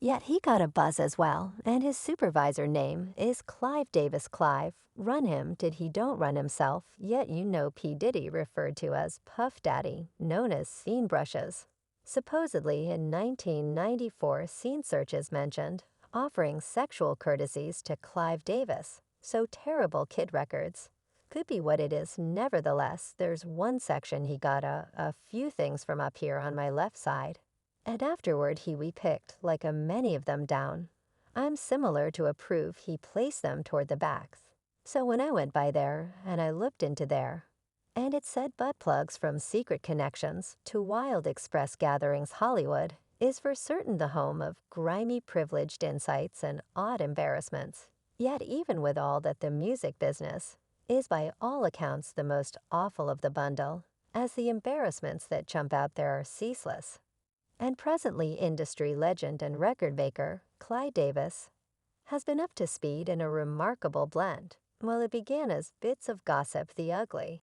Yet he got a buzz as well, and his supervisor name is Clive Davis Clive. Run him did he don't run himself, yet you know P. Diddy referred to as Puff Daddy, known as Scene Brushes. Supposedly in 1994, Scene Searches mentioned offering sexual courtesies to Clive Davis, so terrible kid records. Could be what it is, nevertheless, there's one section he got a few things from up here on my left side. And afterward he repicked, like a many of them down. I'm similar to a proof he placed them toward the backs. So when I went by there, and I looked into there, and it said butt plugs from Secret Connections to Wild Express Gatherings Hollywood is for certain the home of grimy privileged insights and odd embarrassments. Yet even with all that, the music business is by all accounts the most awful of the bundle, as the embarrassments that jump out there are ceaseless. And presently industry legend and record maker Clive Davis has been up to speed in a remarkable blend. While it began as bits of gossip, the ugly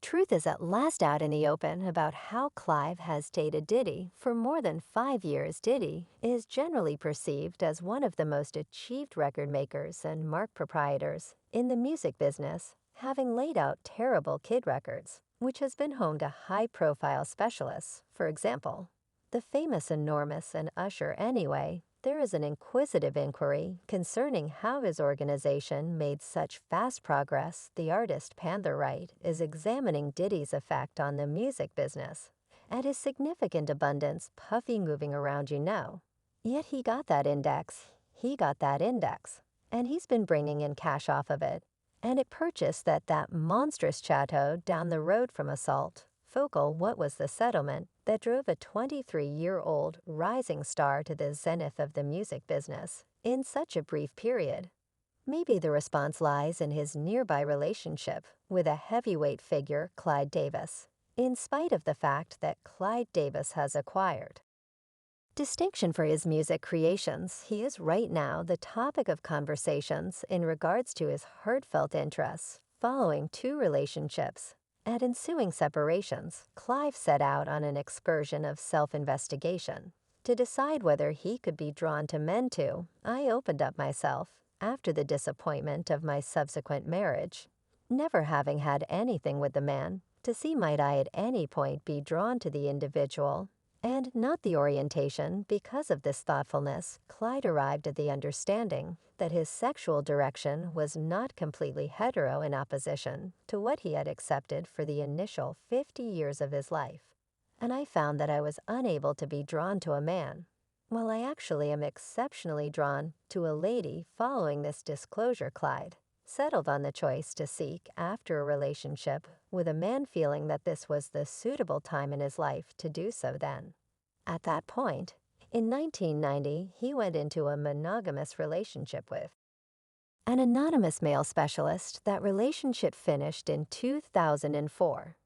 truth is at last out in the open about how Clive has dated Diddy. For more than 5 years, Diddy is generally perceived as one of the most achieved record makers and mark proprietors in the music business, having laid out terrible kid records, which has been home to high-profile specialists. For example, the famous Enormous and Usher. Anyway, there is an inquisitive inquiry concerning how his organization made such fast progress. The artist Panther Wright is examining Diddy's effect on the music business and his significant abundance puffy moving around, you know. Yet he got that index. And he's been bringing in cash off of it. And it purchased that monstrous chateau down the road from Assault. Focal, what was the settlement that drove a 23-year-old rising star to the zenith of the music business in such a brief period? Maybe the response lies in his nearby relationship with a heavyweight figure, Clive Davis, in spite of the fact that Clive Davis has acquired distinction for his music creations. He is right now the topic of conversations in regards to his heartfelt interests following two relationships and ensuing separations. Clive set out on an excursion of self-investigation to decide whether he could be drawn to men too. I opened up myself after the disappointment of my subsequent marriage, never having had anything with the man, to see might I at any point be drawn to the individual and not the orientation. Because of this thoughtfulness, Clyde arrived at the understanding that his sexual direction was not completely hetero in opposition to what he had accepted for the initial 50 years of his life. And I found that I was unable to be drawn to a man, while I actually am exceptionally drawn to a lady. Following this disclosure, Clyde settled on the choice to seek after a relationship with a man, feeling that this was the suitable time in his life to do so then. At that point, in 1990, he went into a monogamous relationship with an anonymous male specialist. That relationship finished in 2004.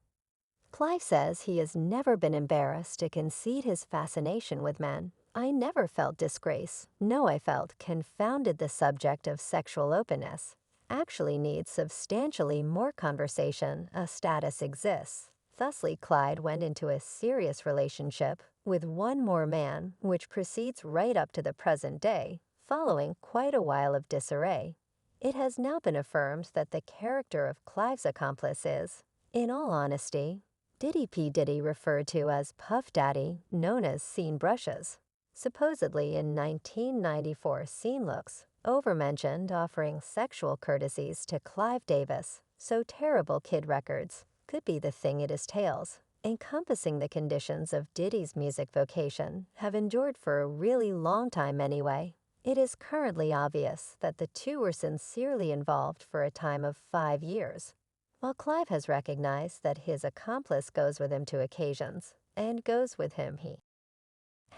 Clive says he has never been embarrassed to concede his fascination with men. I never felt disgrace. No, I felt confounded. The subject of sexual openness actually needs substantially more conversation. A status exists. Thusly, Clyde went into a serious relationship with one more man, which proceeds right up to the present day, following quite a while of disarray. It has now been affirmed that the character of Clive's accomplice is, in all honesty, Diddy. P. Diddy, referred to as Puff Daddy, known as Scene Brushes. Supposedly in 1994, Scene looks overmentioned offering sexual courtesies to Clive Davis, so terrible kid records could be the thing it is. Tales encompassing the conditions of Diddy's music vocation have endured for a really long time anyway. It is currently obvious that the two were sincerely involved for a time of 5 years. While Clive has recognized that his accomplice goes with him to occasions, and goes with him, he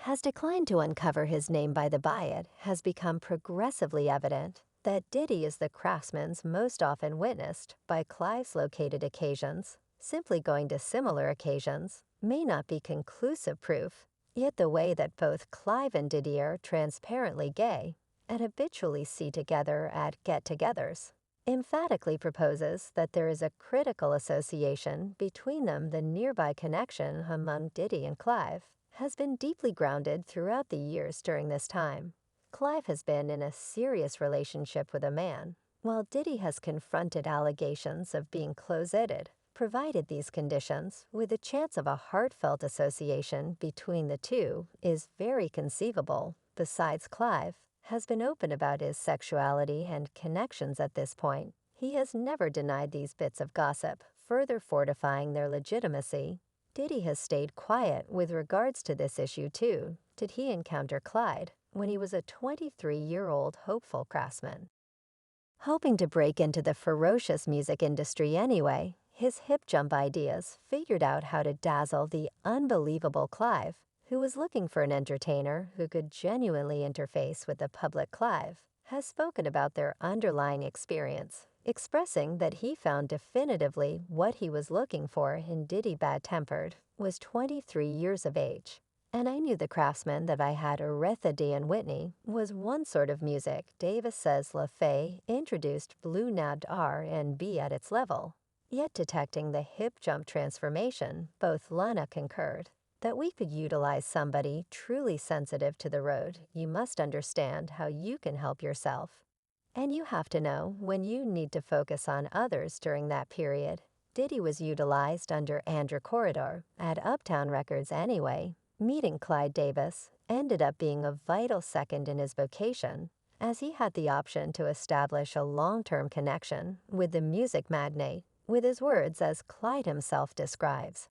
has declined to uncover his name. By the by, it has become progressively evident that Diddy is the craftsman's most often witnessed by Clive's located occasions. Simply going to similar occasions may not be conclusive proof, yet the way that both Clive and Diddy are transparently gay and habitually see together at get-togethers emphatically proposes that there is a critical association between them. The nearby connection among Diddy and Clive has been deeply grounded throughout the years during this time. Clive has been in a serious relationship with a man, while Diddy has confronted allegations of being closeted, provided these conditions, with a chance of a heartfelt association between the two, is very conceivable. Besides, Clive has been open about his sexuality and connections at this point. He has never denied these bits of gossip, further fortifying their legitimacy. Diddy has stayed quiet with regards to this issue too. Did he encounter Clyde when he was a 23-year-old hopeful craftsman? Hoping to break into the ferocious music industry anyway, his hip jump ideas figured out how to dazzle the unbelievable Clive, who was looking for an entertainer who could genuinely interface with the public. Clive has spoken about their underlying experience, expressing that he found definitively what he was looking for in Diddy. Bad-tempered, was 23 years of age. And I knew the craftsman that I had Aretha D and Whitney was one sort of music. Davis says LaFay introduced Blue nabbed R and B at its level. Yet detecting the hip jump transformation, both Lana concurred that we could utilize somebody truly sensitive to the road. You must understand how you can help yourself. And you have to know when you need to focus on others during that period. Diddy was utilized under Andrew Corridor at Uptown Records anyway. Meeting Clyde Davis ended up being a vital second in his vocation, as he had the option to establish a long-term connection with the music magnate, with his words as Clyde himself describes.